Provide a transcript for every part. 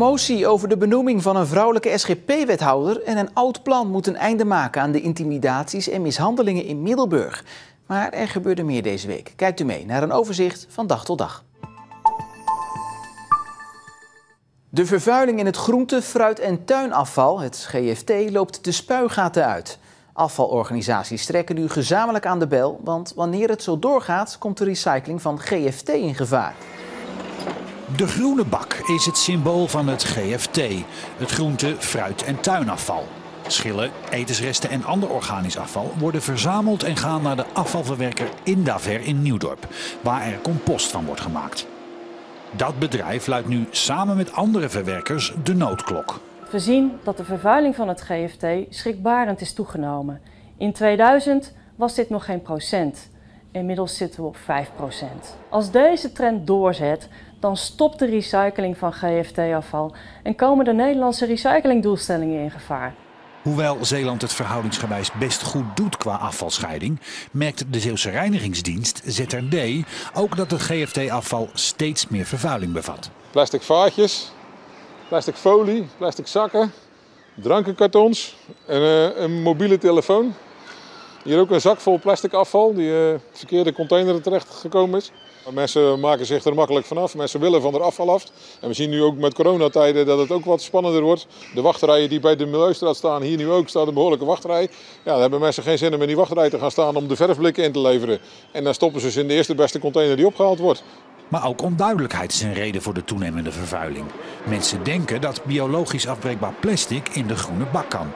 Commotie over de benoeming van een vrouwelijke SGP-wethouder en een oud plan moet een einde maken aan de intimidaties en mishandelingen in Middelburg. Maar er gebeurde meer deze week. Kijkt u mee naar een overzicht van dag tot dag. De vervuiling in het groente-, fruit- en tuinafval, het GFT, loopt de spuigaten uit. Afvalorganisaties trekken nu gezamenlijk aan de bel, want wanneer het zo doorgaat, komt de recycling van GFT in gevaar. De groene bak is het symbool van het GFT, het groente-, fruit- en tuinafval. Schillen, etensresten en ander organisch afval worden verzameld en gaan naar de afvalverwerker Indaver in Nieuwdorp, waar er compost van wordt gemaakt. Dat bedrijf luidt nu samen met andere verwerkers de noodklok. We zien dat de vervuiling van het GFT schrikbarend is toegenomen. In 2000 was dit nog geen procent. Inmiddels zitten we op 5%. Als deze trend doorzet, dan stopt de recycling van GFT-afval en komen de Nederlandse recyclingdoelstellingen in gevaar. Hoewel Zeeland het verhoudingsgewijs best goed doet qua afvalscheiding, merkt de Zeeuwse Reinigingsdienst, ZRD, ook dat het GFT-afval steeds meer vervuiling bevat. Plastic vaatjes, plastic folie, plastic zakken, drankenkartons en een mobiele telefoon. Hier ook een zak vol plastic afval die verkeerde container terecht gekomen is. Mensen maken zich er makkelijk vanaf, mensen willen van er afval af. En we zien nu ook met coronatijden dat het ook wat spannender wordt. De wachtrijen die bij de Milieustraat staan, hier nu ook, staat een behoorlijke wachtrij. Ja, dan hebben mensen geen zin om in die wachtrij te gaan staan om de verfblikken in te leveren. En dan stoppen ze in de eerste beste container die opgehaald wordt. Maar ook onduidelijkheid is een reden voor de toenemende vervuiling. Mensen denken dat biologisch afbreekbaar plastic in de groene bak kan.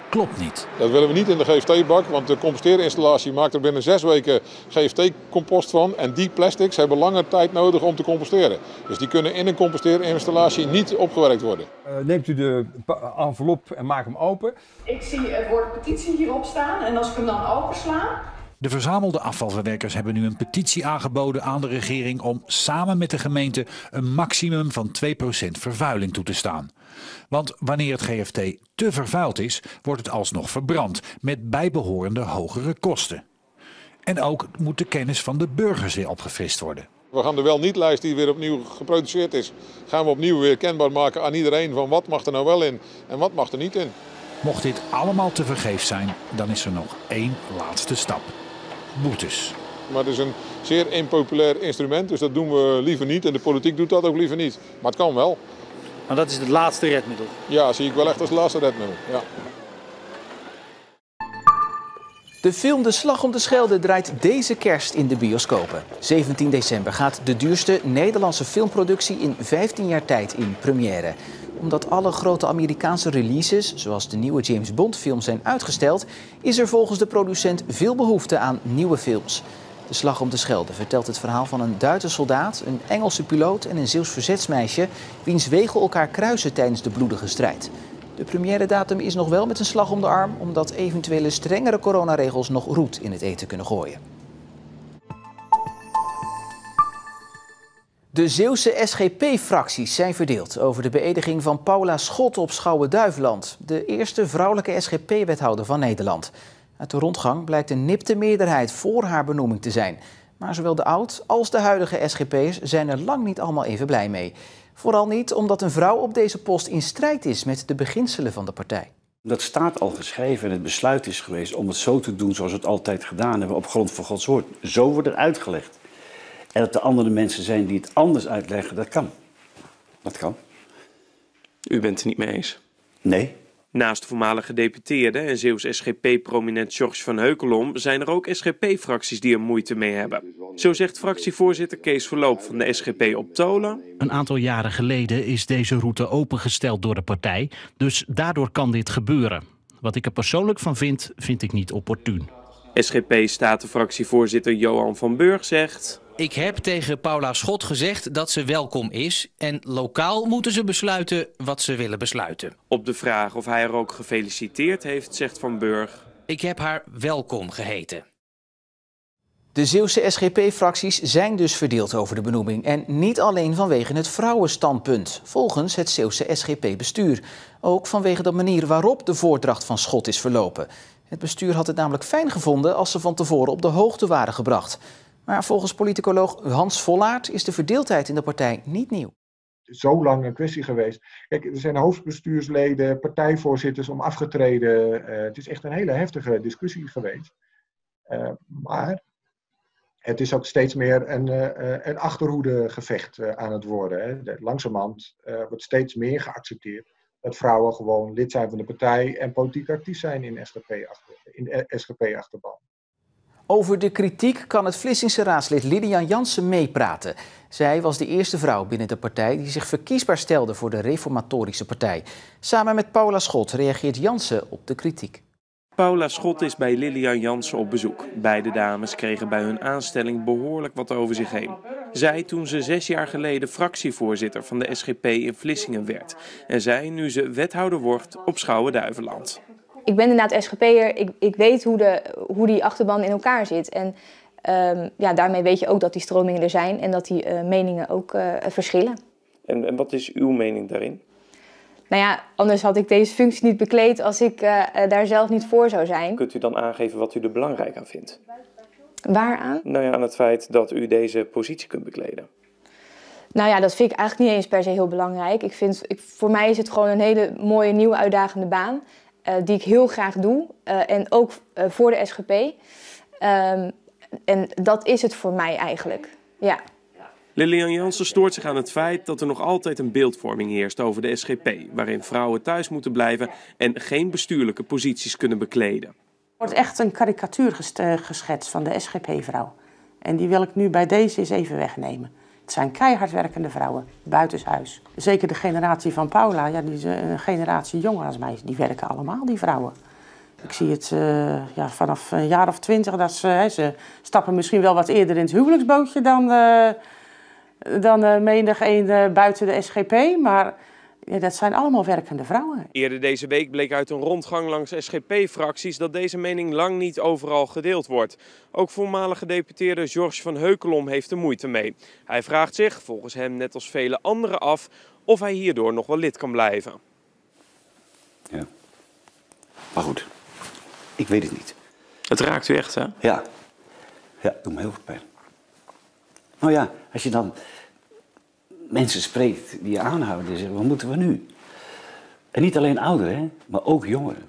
Klopt niet. Dat willen we niet in de GFT-bak, want de composteerinstallatie maakt er binnen 6 weken GFT-compost van. En die plastics hebben langer tijd nodig om te composteren. Dus die kunnen in een composteerinstallatie niet opgewerkt worden. Neemt u de envelop en maak hem open. Ik zie het woord petitie hierop staan en als ik hem dan opensla. De verzamelde afvalverwerkers hebben nu een petitie aangeboden aan de regering om samen met de gemeente een maximum van 2% vervuiling toe te staan. Want wanneer het GFT te vervuild is, wordt het alsnog verbrand met bijbehorende hogere kosten. En ook moet de kennis van de burgers weer opgefrist worden. We gaan de wel-niet-lijst die weer opnieuw geproduceerd is, gaan we opnieuw weer kenbaar maken aan iedereen van wat mag er nou wel in en wat mag er niet in. Mocht dit allemaal tevergeefs zijn, dan is er nog één laatste stap. Boetes. Maar het is een zeer impopulair instrument, dus dat doen we liever niet. En de politiek doet dat ook liever niet. Maar het kan wel. Maar dat is het laatste redmiddel? Ja, zie ik wel echt als het laatste redmiddel. Ja. De film De Slag om de Schelde draait deze kerst in de bioscopen. 17 december gaat de duurste Nederlandse filmproductie in 15 jaar tijd in première. Omdat alle grote Amerikaanse releases, zoals de nieuwe James Bond film, zijn uitgesteld, is er volgens de producent veel behoefte aan nieuwe films. De Slag om de Schelde vertelt het verhaal van een Duitse soldaat, een Engelse piloot en een Zeeuws verzetsmeisje, wiens wegen elkaar kruisen tijdens de bloedige strijd. De premièredatum is nog wel met een slag om de arm, omdat eventuele strengere coronaregels nog roet in het eten kunnen gooien. De Zeeuwse SGP-fracties zijn verdeeld over de beëdiging van Paula Schot op Schouwen-Duiveland, de eerste vrouwelijke SGP-wethouder van Nederland. Uit de rondgang blijkt een nipte meerderheid voor haar benoeming te zijn. Maar zowel de oud- als de huidige SGP'ers zijn er lang niet allemaal even blij mee. Vooral niet omdat een vrouw op deze post in strijd is met de beginselen van de partij. Dat staat al geschreven en het besluit is geweest om het zo te doen zoals we het altijd gedaan hebben op grond van Gods woord. Zo wordt het uitgelegd. En dat er andere mensen zijn die het anders uitleggen, dat kan. Dat kan. U bent het niet mee eens? Nee. Naast voormalige gedeputeerde en Zeeuws SGP-prominent George van Heukelom zijn er ook SGP-fracties die er moeite mee hebben. Zo zegt fractievoorzitter Kees Verloop van de SGP op Tolen. Een aantal jaren geleden is deze route opengesteld door de partij, dus daardoor kan dit gebeuren. Wat ik er persoonlijk van vind, vind ik niet opportun. SGP-statenfractievoorzitter Johan van Burg zegt: Ik heb tegen Paula Schot gezegd dat ze welkom is en lokaal moeten ze besluiten wat ze willen besluiten. Op de vraag of hij haar ook gefeliciteerd heeft, zegt Van Burg: Ik heb haar welkom geheten. De Zeeuwse SGP-fracties zijn dus verdeeld over de benoeming. En niet alleen vanwege het vrouwenstandpunt, volgens het Zeeuwse SGP-bestuur. Ook vanwege de manier waarop de voordracht van Schot is verlopen. Het bestuur had het namelijk fijn gevonden als ze van tevoren op de hoogte waren gebracht. Maar volgens politicoloog Hans Vollaert is de verdeeldheid in de partij niet nieuw. zo lang een kwestie geweest. Kijk, er zijn hoofdbestuursleden, partijvoorzitters om afgetreden. Het is echt een hele heftige discussie geweest. Maar het is ook steeds meer een achterhoedegevecht aan het worden. Hè. Langzamerhand wordt steeds meer geaccepteerd dat vrouwen gewoon lid zijn van de partij en politiek actief zijn in SGP-achterban. Over de kritiek kan het Vlissingse raadslid Lilian Jansen meepraten. Zij was de eerste vrouw binnen de partij die zich verkiesbaar stelde voor de Reformatorische Partij. Samen met Paula Schot reageert Jansen op de kritiek. Paula Schot is bij Lilian Jansen op bezoek. Beide dames kregen bij hun aanstelling behoorlijk wat over zich heen. Zij toen ze 6 jaar geleden fractievoorzitter van de SGP in Vlissingen werd. En zij nu ze wethouder wordt op Schouwen-Duiveland. Ik ben inderdaad SGP'er. Ik weet hoe die achterban in elkaar zit. En daarmee weet je ook dat die stromingen er zijn en dat die meningen ook verschillen. En wat is uw mening daarin? Nou ja, anders had ik deze functie niet bekleed als ik daar zelf niet voor zou zijn. Kunt u dan aangeven wat u er belangrijk aan vindt? Waaraan? Nou ja, aan het feit dat u deze positie kunt bekleden. Nou ja, dat vind ik eigenlijk niet eens per se heel belangrijk. Voor mij is het gewoon een hele mooie, nieuwe, uitdagende baan. Die ik heel graag doe. En ook voor de SGP. En dat is het voor mij eigenlijk. Ja. Lilian Jansen stoort zich aan het feit dat er nog altijd een beeldvorming heerst over de SGP, waarin vrouwen thuis moeten blijven en geen bestuurlijke posities kunnen bekleden. Er wordt echt een karikatuur geschetst van de SGP-vrouw. En die wil ik nu bij deze eens even wegnemen. Het zijn keihard werkende vrouwen, buitenshuis. Zeker de generatie van Paula, ja, die is een generatie jonger als mij. Die werken allemaal, die vrouwen. Ik zie het vanaf een jaar of 20, dat ze stappen misschien wel wat eerder in het huwelijksbootje dan menig een buiten de SGP. Maar ja, dat zijn allemaal werkende vrouwen. Eerder deze week bleek uit een rondgang langs SGP-fracties dat deze mening lang niet overal gedeeld wordt. Ook voormalige deputeerde George van Heukelom heeft er moeite mee. Hij vraagt zich, volgens hem net als vele anderen, af of hij hierdoor nog wel lid kan blijven. Ja. Maar goed, ik weet het niet. Het raakt u echt, hè? Ja. Ja, het doet me heel veel pijn. Nou ja, als je dan mensen spreekt die je aanhouden en zeggen, wat moeten we nu? En niet alleen ouderen, hè, maar ook jongeren.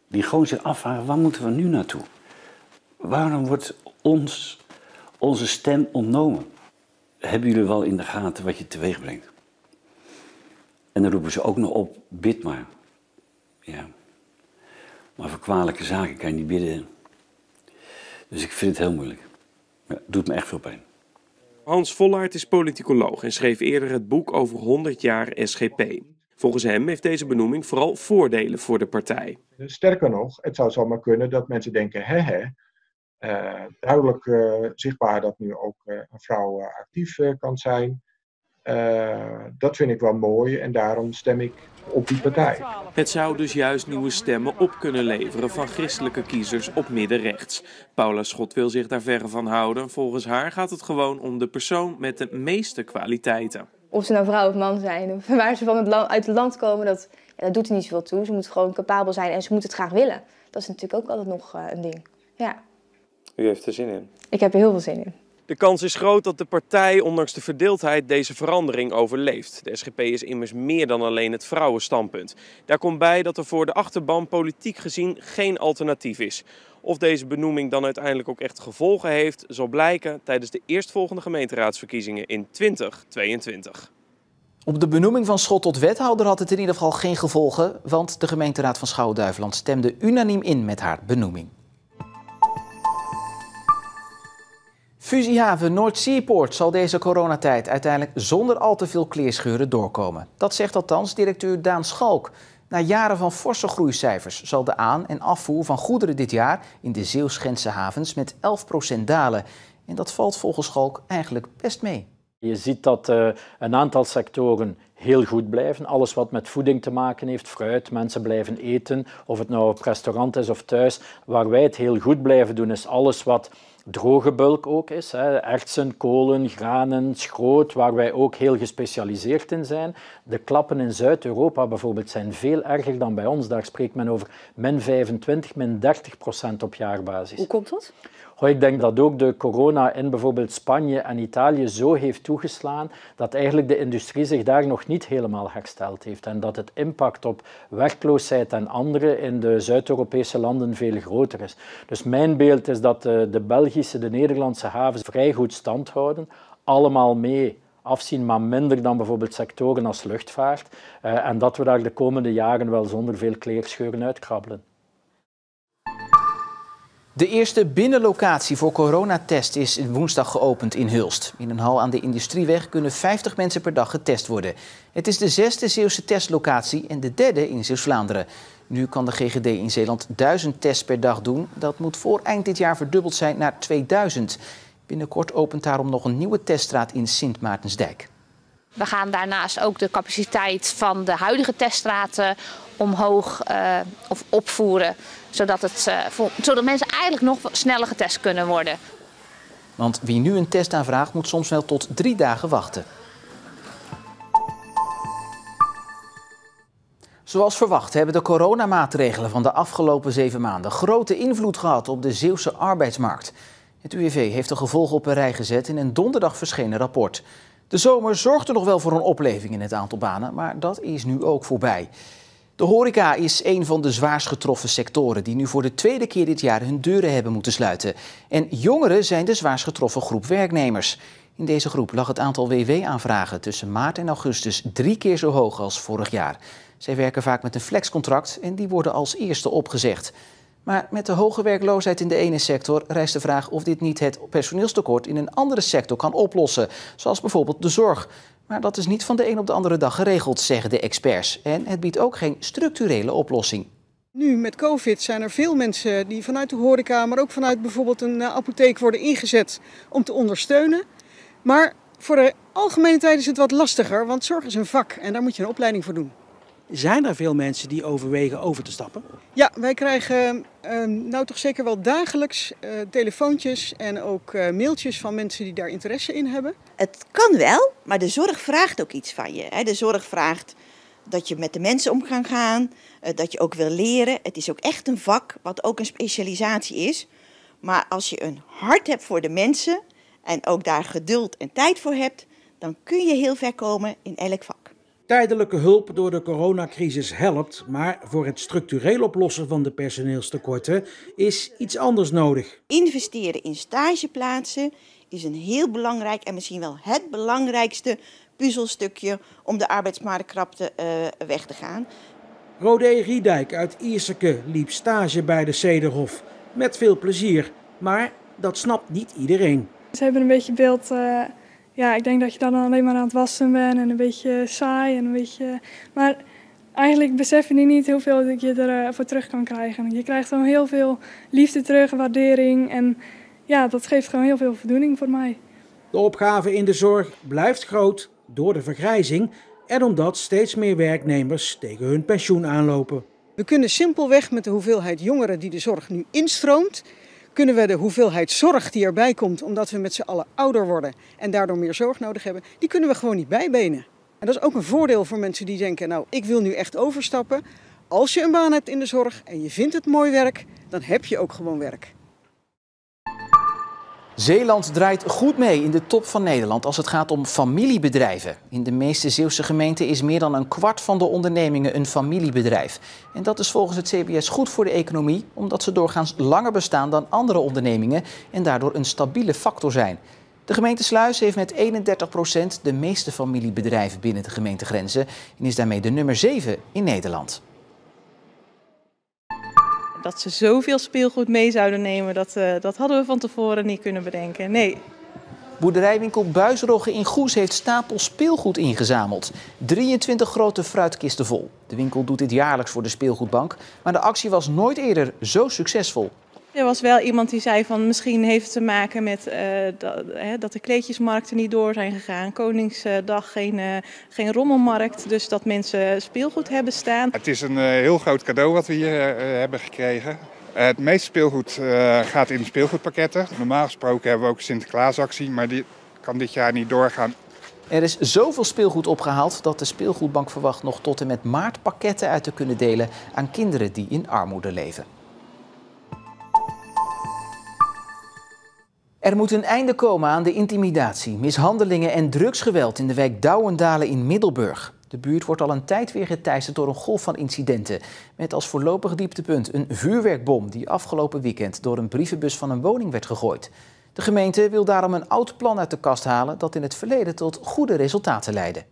Die gewoon zich afvragen, waar moeten we nu naartoe? Waarom wordt onze stem ontnomen? Hebben jullie wel in de gaten wat je teweeg brengt? En dan roepen ze ook nog op, bid maar. Ja. Maar voor kwalijke zaken kan je niet bidden. Dus ik vind het heel moeilijk. Ja, het doet me echt veel pijn. Hans Vollaert is politicoloog en schreef eerder het boek over 100 jaar SGP. Volgens hem heeft deze benoeming vooral voordelen voor de partij. Sterker nog, het zou zomaar kunnen dat mensen denken, duidelijk zichtbaar dat nu ook een vrouw actief kan zijn. Dat vind ik wel mooi en daarom stem ik op die partij. Het zou dus juist nieuwe stemmen op kunnen leveren van christelijke kiezers op middenrechts. Paula Schot wil zich daar verre van houden. Volgens haar gaat het gewoon om de persoon met de meeste kwaliteiten. Of ze nou vrouw of man zijn, of waar ze uit het land komen, dat doet er niet zoveel toe. Ze moeten gewoon capabel zijn en ze moeten het graag willen. Dat is natuurlijk ook altijd nog een ding. Ja. U heeft er zin in? Ik heb er heel veel zin in. De kans is groot dat de partij, ondanks de verdeeldheid, deze verandering overleeft. De SGP is immers meer dan alleen het vrouwenstandpunt. Daar komt bij dat er voor de achterban politiek gezien geen alternatief is. Of deze benoeming dan uiteindelijk ook echt gevolgen heeft, zal blijken tijdens de eerstvolgende gemeenteraadsverkiezingen in 2022. Op de benoeming van Schot tot wethouder had het in ieder geval geen gevolgen, want de gemeenteraad van Schouwen-Duiveland stemde unaniem in met haar benoeming. Fusiehaven Noordzeepoort zal deze coronatijd uiteindelijk zonder al te veel kleerscheuren doorkomen. Dat zegt althans directeur Daan Schalk. Na jaren van forse groeicijfers zal de aan- en afvoer van goederen dit jaar in de Zeeuws-Gentse havens met 11% dalen. En dat valt volgens Schalk eigenlijk best mee. Je ziet dat een aantal sectoren heel goed blijven. Alles wat met voeding te maken heeft, fruit, mensen blijven eten, of het nou op restaurant is of thuis. Waar wij het heel goed blijven doen, is alles wat droge bulk ook is. Ertsen, kolen, granen, schroot, waar wij ook heel gespecialiseerd in zijn. De klappen in Zuid-Europa bijvoorbeeld zijn veel erger dan bij ons. Daar spreekt men over -25, -30% op jaarbasis. Hoe komt dat? Ik denk dat ook de corona in bijvoorbeeld Spanje en Italië zo heeft toegeslaan dat eigenlijk de industrie zich daar nog niet helemaal hersteld heeft en dat het impact op werkloosheid en andere in de Zuid-Europese landen veel groter is. Dus mijn beeld is dat de Belgische, de Nederlandse havens vrij goed stand houden, allemaal mee afzien, maar minder dan bijvoorbeeld sectoren als luchtvaart en dat we daar de komende jaren wel zonder veel kleerscheuren uitkrabbelen. De eerste binnenlocatie voor coronatest is woensdag geopend in Hulst. In een hal aan de Industrieweg kunnen 50 mensen per dag getest worden. Het is de 6e Zeeuwse testlocatie en de 3e in Zeeuws-Vlaanderen. Nu kan de GGD in Zeeland 1000 tests per dag doen. Dat moet voor eind dit jaar verdubbeld zijn naar 2000. Binnenkort opent daarom nog een nieuwe teststraat in Sint Maartensdijk. We gaan daarnaast ook de capaciteit van de huidige teststraten omhoog of opvoeren. Zodat mensen eigenlijk nog sneller getest kunnen worden. Want wie nu een test aanvraagt moet soms wel tot 3 dagen wachten. Zoals verwacht hebben de coronamaatregelen van de afgelopen 7 maanden grote invloed gehad op de Zeeuwse arbeidsmarkt. Het UWV heeft de gevolgen op een rij gezet in een donderdag verschenen rapport. De zomer zorgde nog wel voor een opleving in het aantal banen, maar dat is nu ook voorbij. De horeca is een van de zwaarst getroffen sectoren die nu voor de 2e keer dit jaar hun deuren hebben moeten sluiten. En jongeren zijn de zwaarst getroffen groep werknemers. In deze groep lag het aantal WW-aanvragen tussen maart en augustus 3 keer zo hoog als vorig jaar. Zij werken vaak met een flexcontract en die worden als eerste opgezegd. Maar met de hoge werkloosheid in de ene sector rijst de vraag of dit niet het personeelstekort in een andere sector kan oplossen, zoals bijvoorbeeld de zorg. Maar dat is niet van de een op de andere dag geregeld, zeggen de experts. En het biedt ook geen structurele oplossing. Nu met COVID zijn er veel mensen die vanuit de horeca, maar ook vanuit bijvoorbeeld een apotheek worden ingezet om te ondersteunen. Maar voor de algemene tijd is het wat lastiger, want zorg is een vak en daar moet je een opleiding voor doen. Zijn er veel mensen die overwegen over te stappen? Ja, wij krijgen nou toch zeker wel dagelijks telefoontjes en ook mailtjes van mensen die daar interesse in hebben. Het kan wel, maar de zorg vraagt ook iets van je. De zorg vraagt dat je met de mensen om kan gaan, dat je ook wil leren. Het is ook echt een vak wat ook een specialisatie is. Maar als je een hart hebt voor de mensen en ook daar geduld en tijd voor hebt, dan kun je heel ver komen in elk vak. Tijdelijke hulp door de coronacrisis helpt, maar voor het structureel oplossen van de personeelstekorten is iets anders nodig. Investeren in stageplaatsen is een heel belangrijk en misschien wel het belangrijkste puzzelstukje om de arbeidsmarktkrapte weg te gaan. Rodé Riedijk uit Ierseke liep stage bij de Cederhof. Met veel plezier, maar dat snapt niet iedereen. Ze hebben een beetje beeld... Ja, ik denk dat je dan alleen maar aan het wassen bent en een beetje saai en een beetje... Maar eigenlijk beseffen die niet hoeveel je ervoor terug kan krijgen. Je krijgt gewoon heel veel liefde terug, waardering en ja, dat geeft gewoon heel veel voldoening voor mij. De opgave in de zorg blijft groot door de vergrijzing en omdat steeds meer werknemers tegen hun pensioen aanlopen. We kunnen simpelweg met de hoeveelheid jongeren die de zorg nu instroomt, kunnen we de hoeveelheid zorg die erbij komt omdat we met z'n allen ouder worden en daardoor meer zorg nodig hebben, die kunnen we gewoon niet bijbenen. En dat is ook een voordeel voor mensen die denken, nou ik wil nu echt overstappen. Als je een baan hebt in de zorg en je vindt het mooi werk, dan heb je ook gewoon werk. Zeeland draait goed mee in de top van Nederland als het gaat om familiebedrijven. In de meeste Zeeuwse gemeenten is meer dan 1/4 van de ondernemingen een familiebedrijf. En dat is volgens het CBS goed voor de economie, omdat ze doorgaans langer bestaan dan andere ondernemingen en daardoor een stabiele factor zijn. De gemeente Sluis heeft met 31% de meeste familiebedrijven binnen de gemeentegrenzen en is daarmee de nummer 7 in Nederland. Dat ze zoveel speelgoed mee zouden nemen, dat hadden we van tevoren niet kunnen bedenken. Nee. Boerderijwinkel Buisrogge in Goes heeft stapels speelgoed ingezameld. 23 grote fruitkisten vol. De winkel doet dit jaarlijks voor de speelgoedbank, maar de actie was nooit eerder zo succesvol. Er was wel iemand die zei van misschien heeft het te maken met dat de kleedjesmarkten niet door zijn gegaan. Koningsdag geen rommelmarkt, dus dat mensen speelgoed hebben staan. Het is een heel groot cadeau wat we hier hebben gekregen. Het meeste speelgoed gaat in speelgoedpakketten. Normaal gesproken hebben we ook een Sinterklaasactie, maar die kan dit jaar niet doorgaan. Er is zoveel speelgoed opgehaald dat de speelgoedbank verwacht nog tot en met maart pakketten uit te kunnen delen aan kinderen die in armoede leven. Er moet een einde komen aan de intimidatie, mishandelingen en drugsgeweld in de wijk Douwendalen in Middelburg. De buurt wordt al een tijd weer geteisterd door een golf van incidenten. Met als voorlopig dieptepunt een vuurwerkbom die afgelopen weekend door een brievenbus van een woning werd gegooid. De gemeente wil daarom een oud plan uit de kast halen dat in het verleden tot goede resultaten leidde.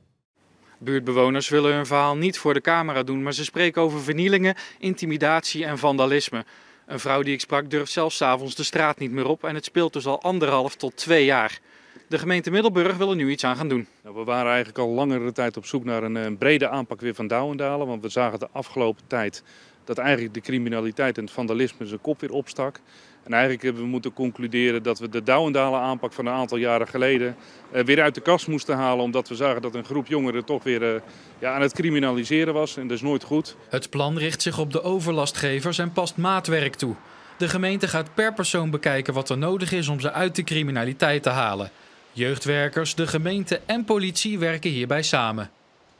Buurtbewoners willen hun verhaal niet voor de camera doen, maar ze spreken over vernielingen, intimidatie en vandalisme. Een vrouw die ik sprak durft zelfs 's avonds de straat niet meer op en het speelt dus al 1,5 tot 2 jaar. De gemeente Middelburg wil er nu iets aan gaan doen. Nou, we waren eigenlijk al langere tijd op zoek naar een brede aanpak weer van Douwendalen. Want we zagen de afgelopen tijd dat eigenlijk de criminaliteit en het vandalisme zijn kop weer opstak. En eigenlijk hebben we moeten concluderen dat we de Douwendalen aanpak van een aantal jaren geleden weer uit de kast moesten halen. Omdat we zagen dat een groep jongeren toch weer aan het criminaliseren was. En dat is nooit goed. Het plan richt zich op de overlastgevers en past maatwerk toe. De gemeente gaat per persoon bekijken wat er nodig is om ze uit de criminaliteit te halen. Jeugdwerkers, de gemeente en politie werken hierbij samen.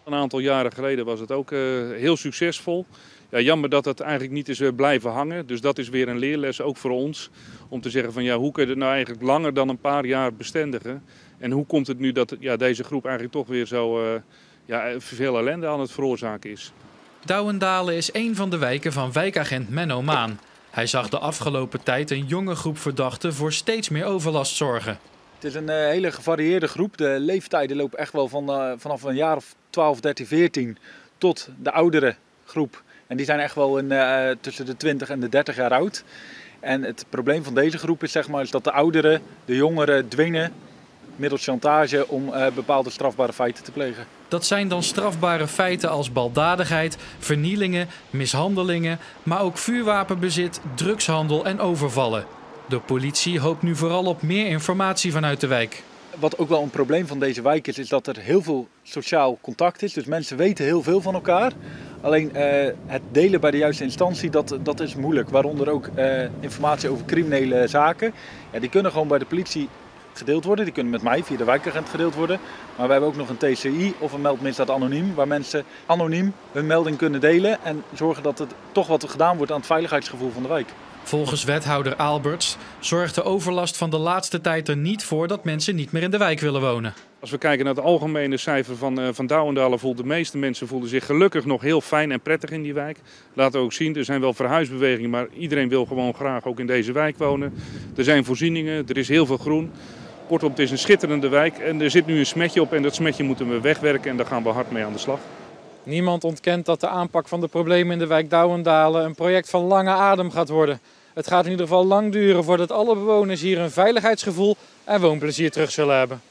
Een aantal jaren geleden was het ook heel succesvol. Ja, jammer dat het eigenlijk niet is blijven hangen. Dus dat is weer een leerles, ook voor ons. Om te zeggen van ja, hoe kun je het nou eigenlijk langer dan een paar jaar bestendigen? En hoe komt het nu dat deze groep eigenlijk toch weer zo veel ellende aan het veroorzaken is? Douwendalen is een van de wijken van wijkagent Menno Maan. Hij zag de afgelopen tijd een jonge groep verdachten voor steeds meer overlast zorgen. Het is een hele gevarieerde groep. De leeftijden lopen echt wel vanaf een jaar of 12, 13, 14 tot de oudere groep. En die zijn echt wel tussen de 20 en de 30 jaar oud. En het probleem van deze groep is, is dat de ouderen de jongeren dwingen middels chantage om bepaalde strafbare feiten te plegen. Dat zijn dan strafbare feiten als baldadigheid, vernielingen, mishandelingen, maar ook vuurwapenbezit, drugshandel en overvallen. De politie hoopt nu vooral op meer informatie vanuit de wijk. Wat ook wel een probleem van deze wijk is dat er heel veel sociaal contact is. Dus mensen weten heel veel van elkaar. Alleen het delen bij de juiste instantie, dat is moeilijk. Waaronder ook informatie over criminele zaken. Ja, die kunnen gewoon bij de politie gedeeld worden. Die kunnen met mij via de wijkagent gedeeld worden. Maar we hebben ook nog een TCI of een meldmisdaad anoniem. Waar mensen anoniem hun melding kunnen delen. En zorgen dat er toch wat gedaan wordt aan het veiligheidsgevoel van de wijk. Volgens wethouder Alberts zorgt de overlast van de laatste tijd er niet voor dat mensen niet meer in de wijk willen wonen. Als we kijken naar het algemene cijfer van Douwendalen, voelden de meeste mensen zich gelukkig nog heel fijn en prettig in die wijk. Laten we ook zien, er zijn wel verhuisbewegingen, maar iedereen wil gewoon graag ook in deze wijk wonen. Er zijn voorzieningen, er is heel veel groen. Kortom, het is een schitterende wijk en er zit nu een smetje op en dat smetje moeten we wegwerken en daar gaan we hard mee aan de slag. Niemand ontkent dat de aanpak van de problemen in de wijk Douwendalen een project van lange adem gaat worden. Het gaat in ieder geval lang duren voordat alle bewoners hier een veiligheidsgevoel en woonplezier terug zullen hebben.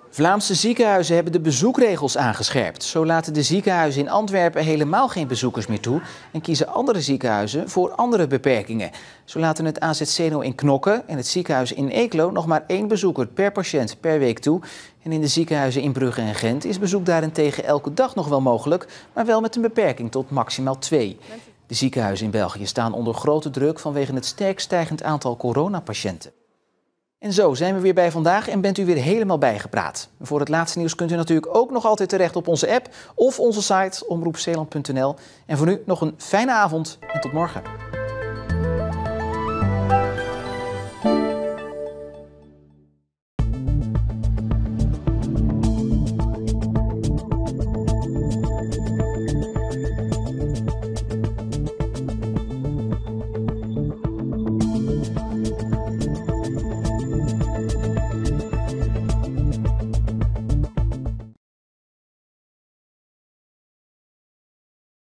Vlaamse ziekenhuizen hebben de bezoekregels aangescherpt. Zo laten de ziekenhuizen in Antwerpen helemaal geen bezoekers meer toe en kiezen andere ziekenhuizen voor andere beperkingen. Zo laten het AZ Seno in Knokke en het ziekenhuis in Eeklo nog maar 1 bezoeker per patiënt per week toe. En in de ziekenhuizen in Brugge en Gent is bezoek daarentegen elke dag nog wel mogelijk, maar wel met een beperking tot maximaal 2. De ziekenhuizen in België staan onder grote druk vanwege het sterk stijgend aantal coronapatiënten. En zo zijn we weer bij vandaag en bent u weer helemaal bijgepraat. Voor het laatste nieuws kunt u natuurlijk ook nog altijd terecht op onze app of onze site omroepzeeland.nl. En voor nu nog een fijne avond en tot morgen.